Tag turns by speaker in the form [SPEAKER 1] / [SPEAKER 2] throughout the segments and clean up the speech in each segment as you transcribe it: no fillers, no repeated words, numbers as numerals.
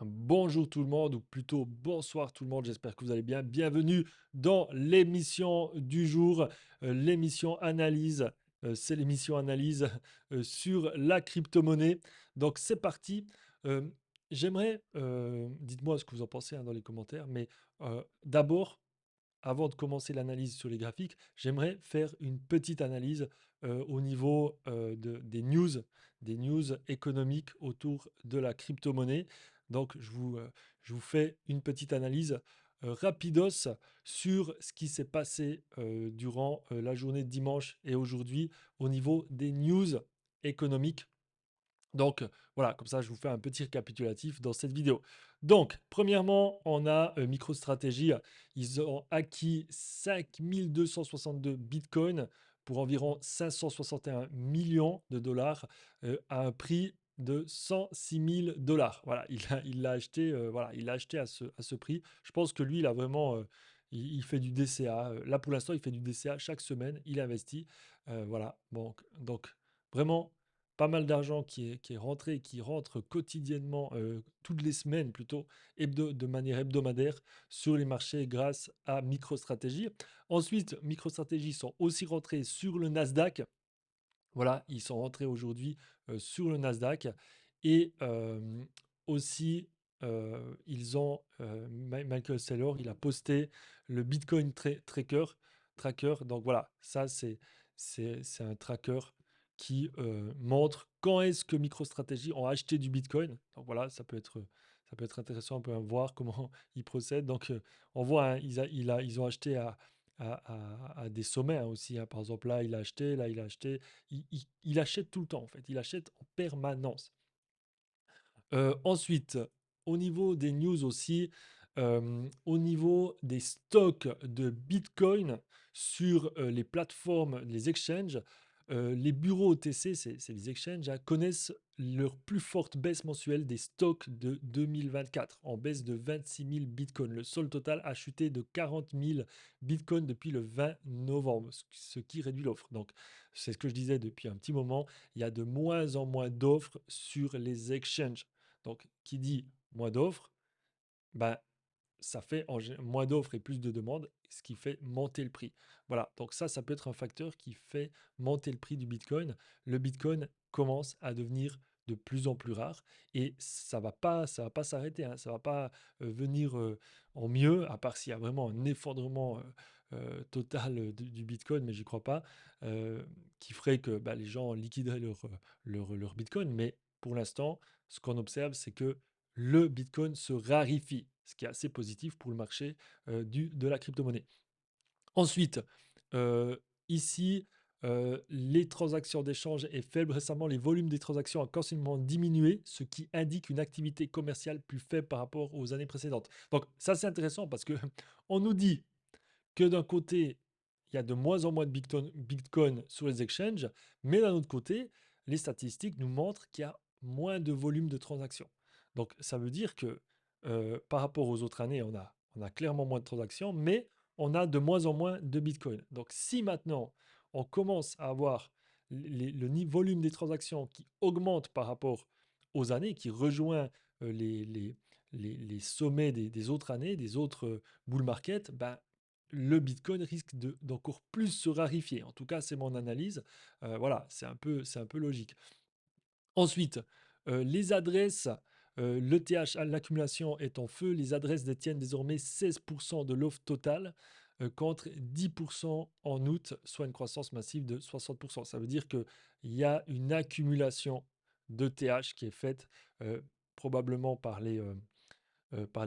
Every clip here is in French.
[SPEAKER 1] Bonjour tout le monde, ou plutôt bonsoir tout le monde, j'espère que vous allez bien. Bienvenue dans l'émission du jour, l'émission analyse. C'est l'émission analyse sur la crypto-monnaie. Donc c'est parti. Euh, J'aimerais, dites-moi ce que vous en pensez hein, dans les commentaires, mais d'abord, avant de commencer l'analyse sur les graphiques, j'aimerais faire une petite analyse au niveau des news économiques autour de la crypto-monnaie. Donc, je vous fais une petite analyse rapidos sur ce qui s'est passé durant la journée de dimanche et aujourd'hui au niveau des news économiques. Donc voilà, comme ça je vous fais un petit récapitulatif dans cette vidéo. Donc, premièrement, on a MicroStrategy. Ils ont acquis 5262 bitcoins pour environ 561 millions de dollars à un prix de 106 000 dollars. Voilà, il l'a acheté, voilà, il l'a acheté à ce prix. Je pense que lui, il a vraiment, il fait du DCA. Là, pour l'instant, il fait du DCA chaque semaine. Il investit. Voilà, bon, donc vraiment pas mal d'argent qui est rentré, qui rentre quotidiennement, toutes les semaines plutôt, de manière hebdomadaire sur les marchés grâce à MicroStrategy. Ensuite, MicroStrategy sont aussi rentrés sur le Nasdaq. Voilà, ils sont rentrés aujourd'hui sur le Nasdaq et aussi ils ont Michael Saylor, il a posté le Bitcoin tracker. Donc voilà, ça c'est un tracker qui montre quand est-ce que MicroStrategy ont acheté du Bitcoin. Donc voilà, ça peut être intéressant, on peut voir comment ils procèdent. Donc on voit, hein, ils ont acheté à des sommets hein, aussi, hein. Par exemple, là, il a acheté. Il achète tout le temps, en fait. Il achète en permanence. Ensuite, au niveau des news aussi, au niveau des stocks de Bitcoin sur les plateformes, les exchanges, les bureaux OTC, c'est les exchanges, hein, connaissent leur plus forte baisse mensuelle des stocks de 2024, en baisse de 26 000 Bitcoins. Le sol total a chuté de 40 000 Bitcoins depuis le 20 novembre, ce qui réduit l'offre. Donc, c'est ce que je disais depuis un petit moment, il y a de moins en moins d'offres sur les exchanges. Donc, qui dit moins d'offres, ben, ça fait moins d'offres et plus de demandes, ce qui fait monter le prix. Voilà, donc ça peut être un facteur qui fait monter le prix du Bitcoin. Le Bitcoin commence à devenir de plus en plus rare et ça va pas s'arrêter, hein, ça va pas venir en mieux, à part s'il y a vraiment un effondrement total du Bitcoin, mais j'y crois pas, euh, qui ferait que bah, les gens liquideraient leur Bitcoin. Mais pour l'instant, ce qu'on observe, c'est que le Bitcoin se raréfie, ce qui est assez positif pour le marché de la crypto-monnaie. Ensuite, euh, ici, les transactions d'échange est faible. Récemment, les volumes des transactions ont considérablement diminué, ce qui indique une activité commerciale plus faible par rapport aux années précédentes. Donc ça, c'est intéressant parce que on nous dit que d'un côté, il y a de moins en moins de Bitcoin sur les exchanges, mais d'un autre côté, les statistiques nous montrent qu'il y a moins de volume de transactions. Donc ça veut dire que par rapport aux autres années, on a clairement moins de transactions, mais on a de moins en moins de Bitcoin. Donc si maintenant on commence à avoir volume des transactions qui augmente par rapport aux années, qui rejoint les sommets des autres années, des autres bull market, ben, le Bitcoin risque d'encore plus se raréfier. En tout cas, c'est mon analyse. Voilà, c'est un peu logique. Ensuite, les adresses, l'ETH, l'accumulation est en feu. Les adresses détiennent désormais 16% de l'offre totale contre 10% en août, soit une croissance massive de 60%. Ça veut dire qu'il y a une accumulation d'ETH qui est faite probablement par les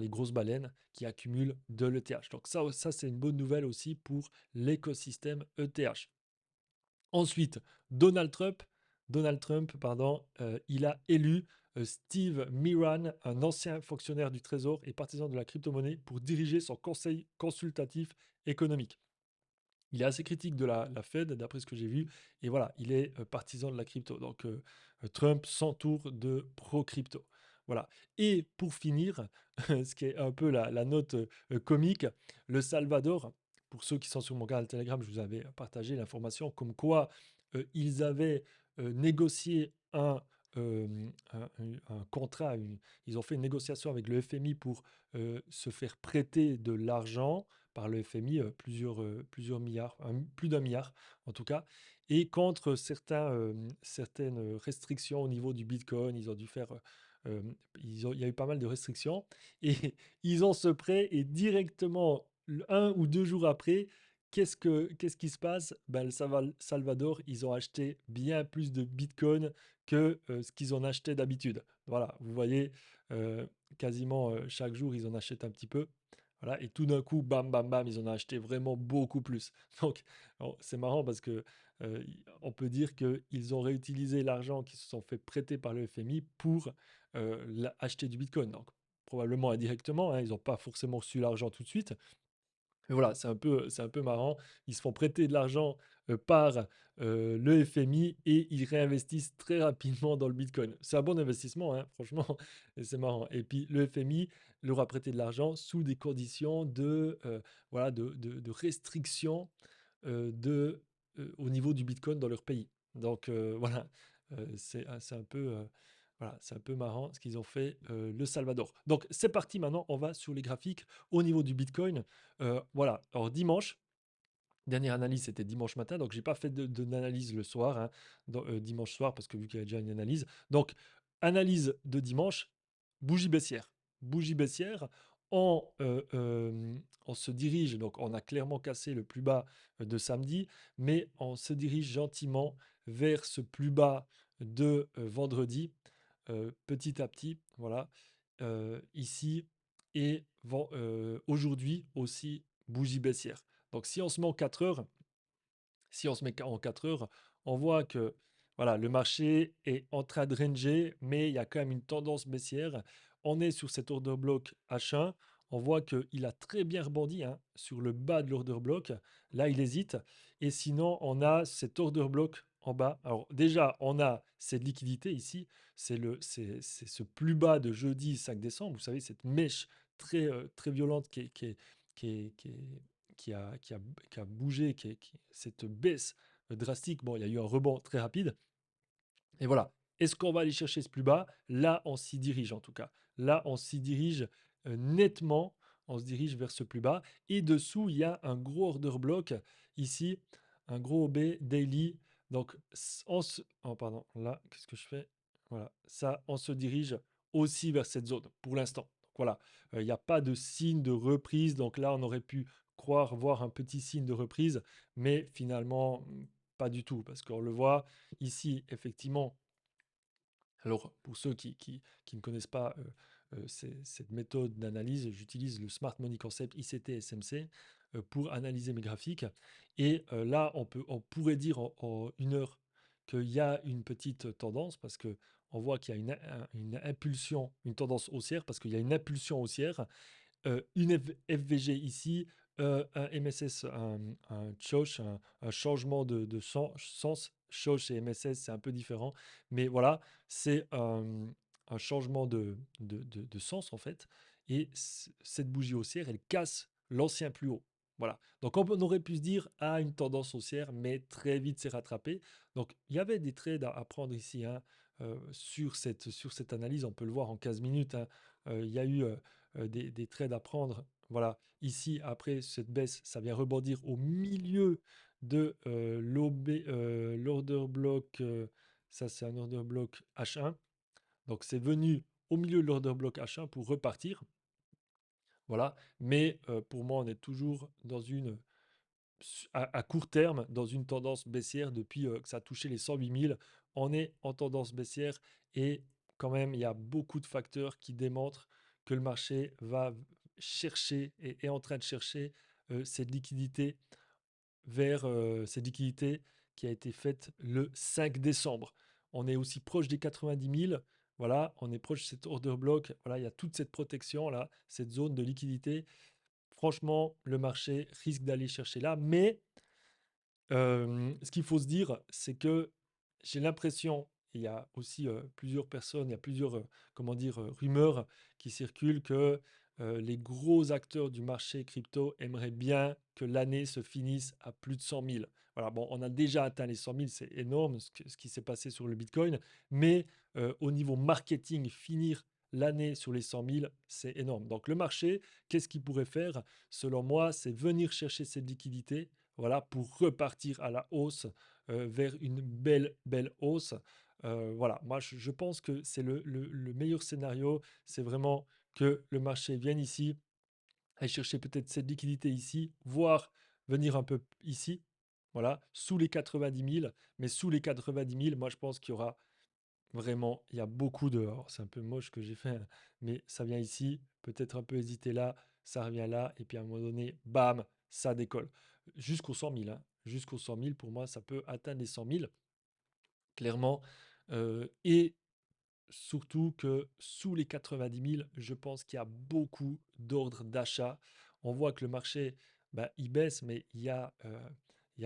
[SPEAKER 1] grosses baleines qui accumulent de l'ETH. Donc ça c'est une bonne nouvelle aussi pour l'écosystème ETH. Ensuite, Donald Trump, pardon, il a élu Steve Miran, un ancien fonctionnaire du Trésor et partisan de la crypto-monnaie, pour diriger son conseil consultatif économique. Il est assez critique de la Fed, d'après ce que j'ai vu, et voilà, il est partisan de la crypto. Donc Trump s'entoure de pro-crypto. Voilà. Et pour finir, ce qui est un peu la note comique, le Salvador, pour ceux qui sont sur mon canal Telegram, je vous avais partagé l'information comme quoi ils avaient négocié un un contrat, ils ont fait une négociation avec le FMI pour se faire prêter de l'argent par le FMI, plusieurs milliards, plus d'un milliard en tout cas, et contre certaines restrictions au niveau du Bitcoin, ils ont dû faire, euh, il y a eu pas mal de restrictions, et ils ont ce prêt, et directement, un ou deux jours après, qu'est-ce qui se passe? Ben, Salvador, ils ont acheté bien plus de Bitcoin que ce qu'ils en achetaient d'habitude. Voilà, vous voyez, euh, quasiment chaque jour, ils en achètent un petit peu. Voilà, et tout d'un coup, bam, bam, bam, ils en ont acheté vraiment beaucoup plus. Donc, c'est marrant parce que on peut dire qu'ils ont réutilisé l'argent qui se sont fait prêter par le FMI pour acheter du Bitcoin. Donc, probablement indirectement, hein, ils n'ont pas forcément reçu l'argent tout de suite, mais voilà, c'est un peu marrant. Ils se font prêter de l'argent par le FMI, et ils réinvestissent très rapidement dans le Bitcoin. C'est un bon investissement, hein, franchement, et c'est marrant. Et puis le FMI leur a prêté de l'argent sous des conditions voilà, de restriction au niveau du Bitcoin dans leur pays. Donc voilà, c'est un peu, voilà, c'est un peu marrant ce qu'ils ont fait le Salvador. Donc c'est parti, maintenant on va sur les graphiques au niveau du Bitcoin. Voilà, alors dimanche, dernière analyse, c'était dimanche matin, donc j'ai pas fait d'analyse le soir, hein, dimanche soir, parce que vu qu'il y a déjà une analyse. Donc, analyse de dimanche, bougie baissière. Bougie baissière, on se dirige, donc on a clairement cassé le plus bas de samedi, mais on se dirige gentiment vers ce plus bas de vendredi, petit à petit, voilà, ici, et aujourd'hui aussi, bougie baissière. Donc si on se met en 4 heures, si on se met en 4 heures, on voit que voilà, le marché est en train de ranger, mais il y a quand même une tendance baissière. On est sur cet order block H1. On voit qu'il a très bien rebondi, hein, sur le bas de l'order block. Là, il hésite. Et sinon, on a cet order block en bas. Alors déjà, on a cette liquidité ici. C'est ce plus bas de jeudi 5 décembre. Vous savez, cette mèche très violente qui est qui a bougé, cette baisse drastique. Bon, il y a eu un rebond très rapide. Et voilà. Est-ce qu'on va aller chercher ce plus bas? Là, on s'y dirige en tout cas. Là, on s'y dirige nettement. On se dirige vers ce plus bas. Et dessous, il y a un gros order block ici, un gros OB daily. Donc, oh, pardon, là, qu'est-ce que je fais? Voilà, ça, on se dirige aussi vers cette zone pour l'instant. Donc, voilà, il n'y a pas de signe de reprise. Donc là, on aurait pu croire voir un petit signe de reprise, mais finalement, pas du tout, parce qu'on le voit ici, effectivement. Alors, pour ceux qui ne connaissent pas cette méthode d'analyse, j'utilise le Smart Money Concept ICT SMC pour analyser mes graphiques. Et là, on pourrait dire en une heure qu'il y a une petite tendance, parce que on voit qu'il y a une impulsion, une tendance haussière, parce qu'il y a une impulsion haussière, une FVG ici, un MSS, un chosh, un changement de sens. Chosh et MSS, c'est un peu différent, mais voilà, c'est un changement de sens en fait. Et cette bougie haussière, elle casse l'ancien plus haut. Voilà. Donc on aurait pu se dire, ah, une tendance haussière, mais très vite c'est rattrapé. Donc il y avait des trades à prendre ici, hein, sur cette analyse. On peut le voir en 15 minutes, hein. Il y a eu des trades à prendre. Voilà, ici, après cette baisse, ça vient rebondir au milieu de l'order block. Ça, c'est un order block H1. Donc, c'est venu au milieu de l'order block H1 pour repartir. Voilà, mais pour moi, on est toujours à court terme dans une tendance baissière depuis que ça a touché les 108 000. On est en tendance baissière, et quand même, il y a beaucoup de facteurs qui démontrent que le marché va chercher et est en train de chercher cette liquidité vers cette liquidité qui a été faite le 5 décembre. On est aussi proche des 90 000. Voilà, on est proche de cet order block. Voilà, il y a toute cette protection là, cette zone de liquidité. Franchement, le marché risque d'aller chercher là, mais ce qu'il faut se dire, c'est que j'ai l'impression, il y a aussi plusieurs personnes, il y a plusieurs, comment dire, rumeurs qui circulent, que les gros acteurs du marché crypto aimeraient bien que l'année se finisse à plus de 100 000. Voilà, bon, on a déjà atteint les 100 000, c'est énorme ce qui s'est passé sur le Bitcoin, mais au niveau marketing, finir l'année sur les 100 000, c'est énorme. Donc le marché, qu'est-ce qu'il pourrait faire? Selon moi, c'est venir chercher cette liquidité, voilà, pour repartir à la hausse, vers une belle, belle hausse. Voilà, moi je pense que c'est le meilleur scénario, c'est vraiment que le marché vienne ici, aller chercher peut-être cette liquidité ici, voire venir un peu ici, voilà, sous les 90 000. Mais sous les 90 000, moi je pense qu'il y aura vraiment, il y a beaucoup de... alors, c'est un peu moche que j'ai fait, hein, mais ça vient ici, peut-être un peu hésiter là, ça revient là, et puis à un moment donné, bam, ça décolle. Jusqu'aux 100 000, hein. Jusqu'aux 100 000, pour moi, ça peut atteindre les 100 000, clairement. Et surtout que sous les 90 000, je pense qu'il y a beaucoup d'ordres d'achat. On voit que le marché, bah, il baisse, mais il y a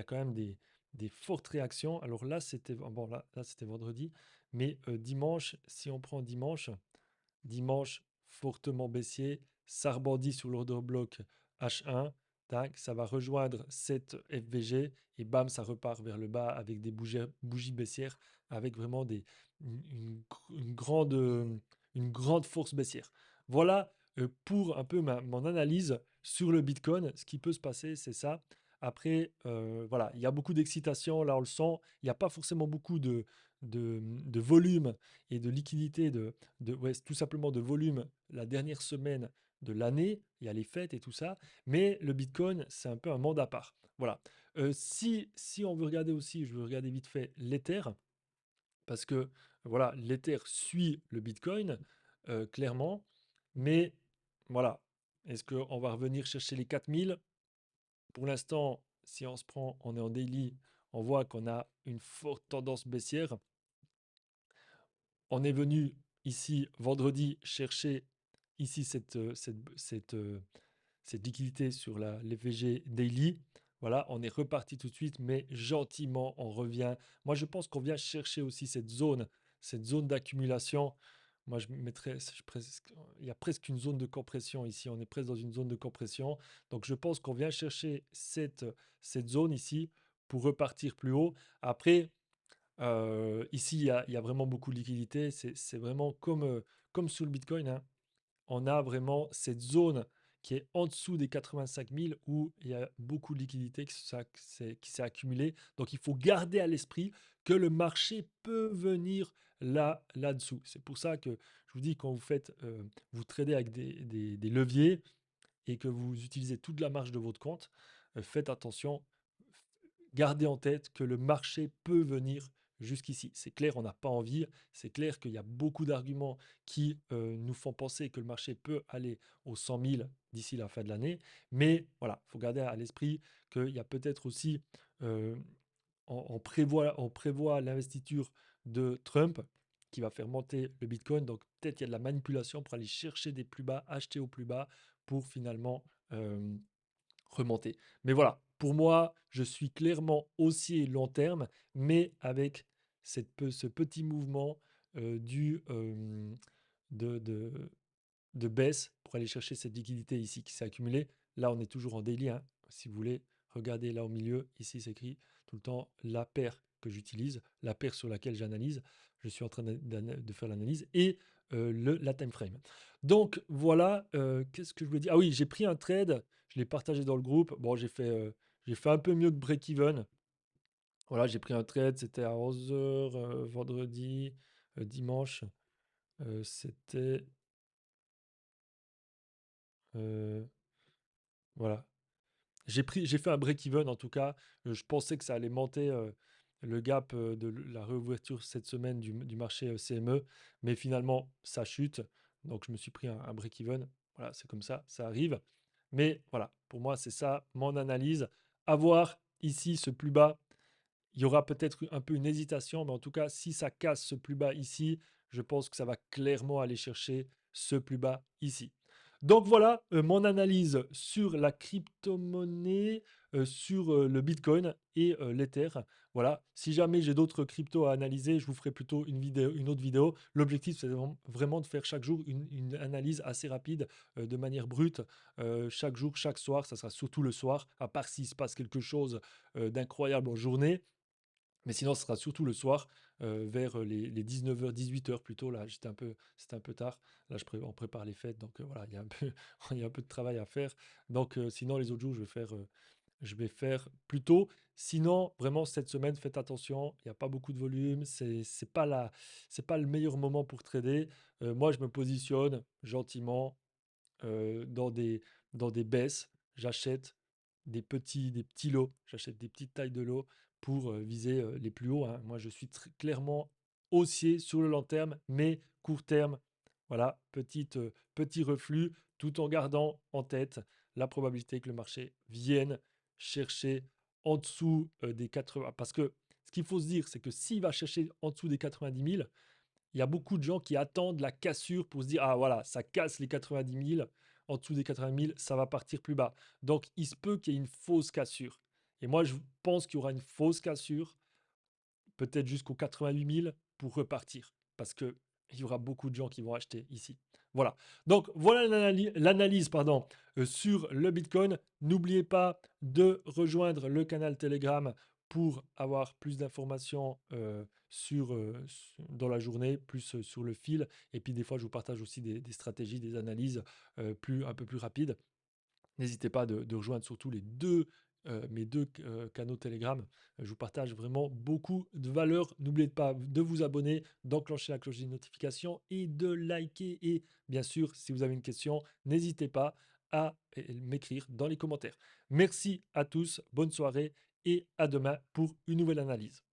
[SPEAKER 1] quand même des fortes réactions. Alors là, c'était bon, là, c'était vendredi, mais dimanche, si on prend dimanche, dimanche fortement baissier, ça rebondit sur l'order bloc H1, tac, ça va rejoindre cette FVG et bam, ça repart vers le bas avec des bougies baissières, avec vraiment une grande, une grande force baissière. Voilà pour un peu mon analyse sur le Bitcoin. Ce qui peut se passer, c'est ça. Après, voilà, il y a beaucoup d'excitation, là on le sent. Il n'y a pas forcément beaucoup de volume et de liquidité, ouais, tout simplement de volume la dernière semaine de l'année. Il y a les fêtes et tout ça. Mais le Bitcoin, c'est un peu un monde à part. Voilà. Si on veut regarder aussi, je veux regarder vite fait l'Ether, parce que voilà, l'Ether suit le Bitcoin, clairement. Mais voilà, est-ce qu'on va revenir chercher les 4000? Pour l'instant, si on se prend, on est en daily, on voit qu'on a une forte tendance baissière. On est venu ici vendredi chercher ici cette liquidité sur l'FVG Daily. Voilà, on est reparti tout de suite, mais gentiment, on revient. Moi, je pense qu'on vient chercher aussi cette zone d'accumulation. Moi, il y a presque une zone de compression ici. On est presque dans une zone de compression. Donc, je pense qu'on vient chercher cette zone ici pour repartir plus haut. Après, ici, il y a vraiment beaucoup de liquidité. C'est vraiment comme sur le Bitcoin, hein. On a vraiment cette zone qui est en dessous des 85 000 où il y a beaucoup de liquidité qui s'est accumulée. Donc, il faut garder à l'esprit que le marché peut venir là-dessous. C'est pour ça que je vous dis, quand vous tradez avec des leviers et que vous utilisez toute la marge de votre compte, faites attention, gardez en tête que le marché peut venir jusqu'ici. C'est clair, on n'a pas envie. C'est clair qu'il y a beaucoup d'arguments qui nous font penser que le marché peut aller aux 100 000 d'ici la fin de l'année. Mais voilà, il faut garder à l'esprit qu'il y a peut-être aussi, euh, on prévoit l'investiture de Trump qui va faire monter le Bitcoin. Donc peut-être il y a de la manipulation pour aller chercher des plus bas, acheter au plus bas pour finalement remonter. Mais voilà, pour moi, je suis clairement haussier long terme, mais avec ce petit mouvement de, de, de baisse pour aller chercher cette liquidité ici qui s'est accumulée. Là, on est toujours en daily, hein. Si vous voulez, regardez là au milieu, ici c'est écrit tout le temps la paire que j'utilise, la paire sur laquelle j'analyse. Je suis en train de faire l'analyse et la time frame. Donc voilà, qu'est-ce que je voulais dire? Ah oui, j'ai pris un trade, je l'ai partagé dans le groupe. Bon, j'ai fait un peu mieux que break-even. Voilà, j'ai pris un trade, c'était à 11 heures vendredi, dimanche. C'était euh, voilà. J'ai fait un break-even en tout cas. Je pensais que ça allait monter le gap la réouverture cette semaine du marché CME, mais finalement ça chute. Donc je me suis pris un break-even. Voilà, c'est comme ça arrive. Mais voilà, pour moi c'est ça mon analyse. Avoir ici ce plus bas, il y aura peut-être un peu une hésitation, mais en tout cas si ça casse ce plus bas ici, je pense que ça va clairement aller chercher ce plus bas ici. Donc voilà mon analyse sur la crypto-monnaie. sur, le Bitcoin et l'Ether. Voilà, si jamais j'ai d'autres cryptos à analyser, je vous ferai plutôt une autre vidéo. L'objectif, c'est vraiment de faire chaque jour une analyse assez rapide, de manière brute, chaque jour, chaque soir. Ça sera surtout le soir, à part s'il se passe quelque chose, d'incroyable en journée. Mais sinon, ce sera surtout le soir, vers, les 19h-18h plutôt. Là, c'était un peu tard. Là, on prépare les fêtes, donc voilà, il y a un peu il y a un peu de travail à faire. Donc sinon les autres jours, je vais faire plus tôt. Sinon, vraiment cette semaine, faites attention, il y a pas beaucoup de volume, c'est pas le meilleur moment pour trader. Moi, je me positionne gentiment, dans des baisses. J'achète des petits lots, j'achète des petites tailles de lots pour, viser, les plus hauts, hein. Moi, je suis clairement haussier sur le long terme, mais court terme, voilà, petit reflux, tout en gardant en tête la probabilité que le marché vienne chercher en dessous, des 80. Parce que ce qu'il faut se dire, c'est que s'il va chercher en dessous des 90 000, il y a beaucoup de gens qui attendent la cassure pour se dire: «Ah voilà, ça casse les 90 000, en dessous des 80 000, ça va partir plus bas». Donc il se peut qu'il y ait une fausse cassure et moi je pense qu'il y aura une fausse cassure, peut-être jusqu'aux 88 000 pour repartir. Parce qu'il y aura beaucoup de gens qui vont acheter ici. Voilà. Donc voilà l'analyse pardon, sur le Bitcoin. N'oubliez pas de rejoindre le canal Telegram pour avoir plus d'informations dans la journée, plus sur le fil. Et puis des fois, je vous partage aussi des stratégies, des analyses un peu plus rapides. N'hésitez pas de rejoindre surtout mes deux canaux Telegram. Je vous partage vraiment beaucoup de valeur. N'oubliez pas de vous abonner, d'enclencher la cloche des notifications et de liker. Et bien sûr, si vous avez une question, n'hésitez pas à m'écrire dans les commentaires. Merci à tous, bonne soirée et à demain pour une nouvelle analyse.